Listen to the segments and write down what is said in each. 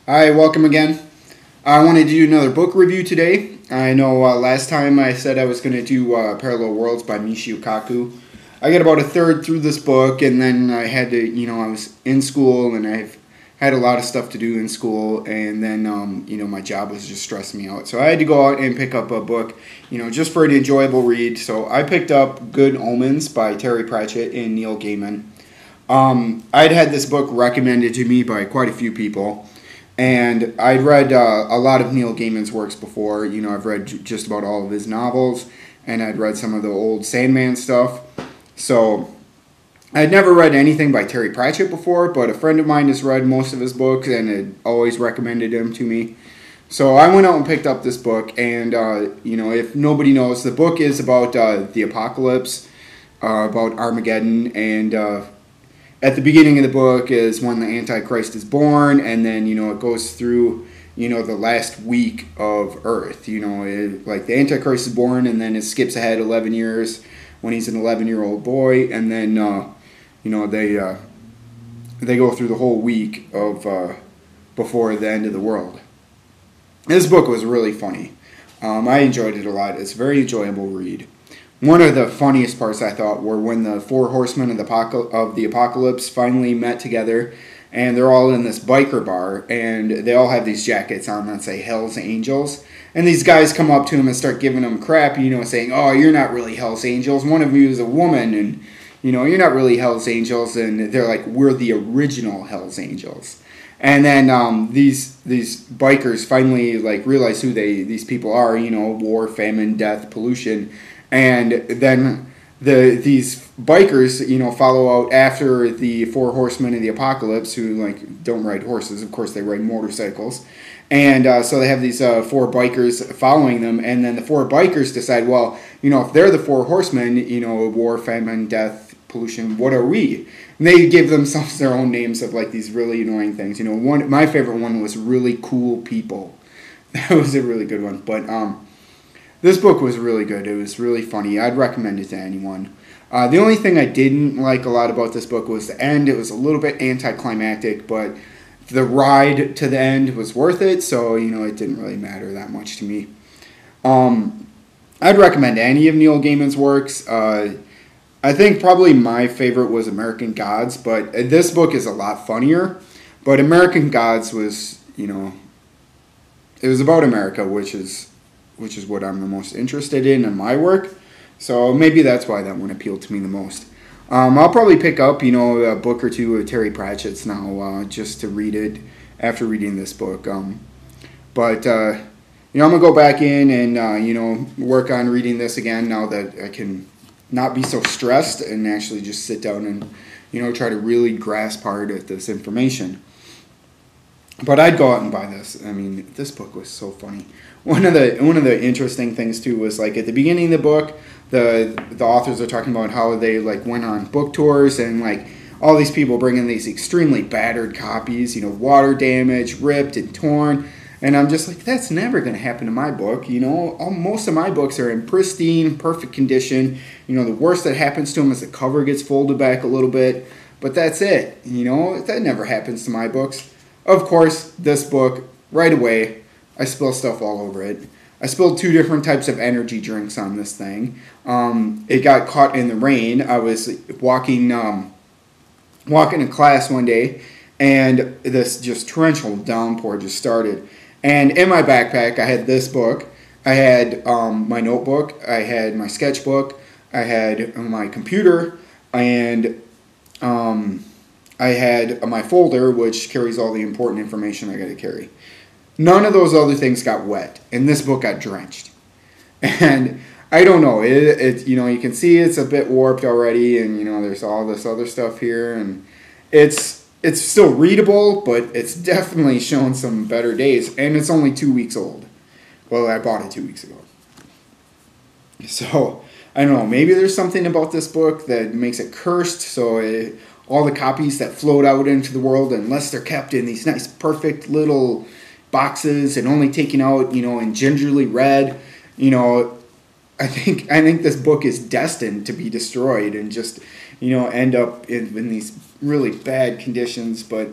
Hi, welcome again. I wanted to do another book review today. I know last time I said I was going to do Parallel Worlds by Michio Kaku. I got about a third through this book, and then I had to, I was in school, and I've had a lot of stuff to do in school, and then, my job was just stressing me out. So I had to go out and pick up a book, just for an enjoyable read. So I picked up Good Omens by Terry Pratchett and Neil Gaiman. I'd had this book recommended to me by quite a few people. And I'd read a lot of Neil Gaiman's works before. I've read just about all of his novels, and I'd read some of the old Sandman stuff. So I'd never read anything by Terry Pratchett before, but a friend of mine has read most of his books and had always recommended him to me. So I went out and picked up this book, and, if nobody knows, the book is about the apocalypse, about Armageddon, and at the beginning of the book is when the Antichrist is born, and then, it goes through, the last week of Earth. Like the Antichrist is born, and then it skips ahead 11 years when he's an 11-year-old boy, and then, they go through the whole week of before the end of the world. This book was really funny. I enjoyed it a lot. It's a very enjoyable read. One of the funniest parts, I thought, were when the four horsemen of the apocalypse finally met together, and they're all in this biker bar, and they all have these jackets on that say Hell's Angels. And these guys come up to him and start giving him crap, saying, "Oh, you're not really Hell's Angels. One of you is a woman, and, you're not really Hell's Angels." And they're like, "We're the original Hell's Angels." And then these bikers finally realize who these people are, war, famine, death, pollution. And then these bikers, follow out after the four horsemen of the apocalypse, who don't ride horses. Of course, they ride motorcycles. And so they have these four bikers following them. And then the four bikers decide, well, if they're the four horsemen, war, famine, death, pollution, what are we? And they give themselves their own names of these really annoying things. My favorite one was Really Cool People. That was a really good one. But this book was really good. It was really funny. I'd recommend it to anyone. The only thing I didn't like a lot about this book was the end. It was a little bit anticlimactic, but the ride to the end was worth it, so, it didn't really matter that much to me. I'd recommend any of Neil Gaiman's works. I think probably my favorite was American Gods, but this book is a lot funnier. But American Gods was, it was about America, which is what I'm the most interested in my work. So maybe that's why that one appealed to me the most. I'll probably pick up, a book or two of Terry Pratchett's now, just to read it after reading this book. But I'm going to go back in and, work on reading this again now that I can not be so stressed and actually just sit down and, try to really grasp hard at this information. But I'd go out and buy this. I mean, this book was so funny. One of the interesting things too was at the beginning of the book, the authors are talking about how they went on book tours, and all these people bring in these extremely battered copies, water damage, ripped and torn. And I'm just like, that's never going to happen to my book. Most of my books are in pristine, perfect condition. The worst that happens to them is the cover gets folded back a little bit, but that's it. That never happens to my books. Of course, this book, right away, I spill stuff all over it. I spilled 2 different types of energy drinks on this thing. It got caught in the rain. I was walking to class one day, and this just torrential downpour just started. And in my backpack, I had this book. I had my notebook. I had my sketchbook. I had my computer, and I had my folder, which carries all the important information I got to carry. None of those other things got wet, and this book got drenched. And I don't know. It you can see it's a bit warped already, and there's all this other stuff here, and it's still readable, but it's definitely shown some better days, and it's only 2 weeks old. Well, I bought it 2 weeks ago. So I don't know. Maybe there's something about this book that makes it cursed, so all the copies that float out into the world, unless they're kept in these nice, perfect little boxes and only taken out, in gingerly red, I think this book is destined to be destroyed and just, end up in these really bad conditions. But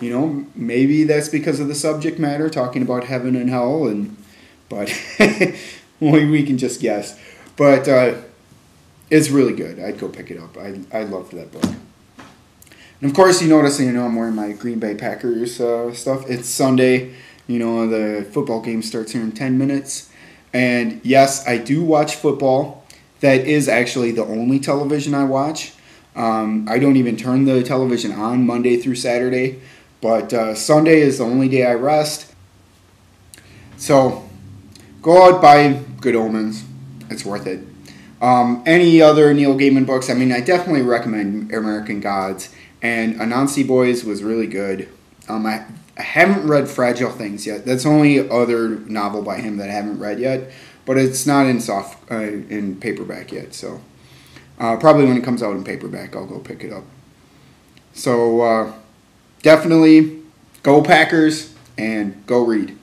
You know, maybe that's because of the subject matter, talking about heaven and hell, but we can just guess. But it's really good. I'd go pick it up. I loved that book. And of course, you notice, I'm wearing my Green Bay Packers stuff. It's Sunday. The football game starts here in 10 minutes. And yes, I do watch football. That is actually the only television I watch. I don't even turn the television on Monday through Saturday. But Sunday is the only day I rest. So go out, buy Good Omens. It's worth it. Any other Neil Gaiman books? I mean, I definitely recommend American Gods. And Anansi Boys was really good. I haven't read Fragile Things yet. That's the only other novel by him that I haven't read yet. But it's not in paperback yet. So probably when it comes out in paperback, I'll go pick it up. So definitely go Packers and go read.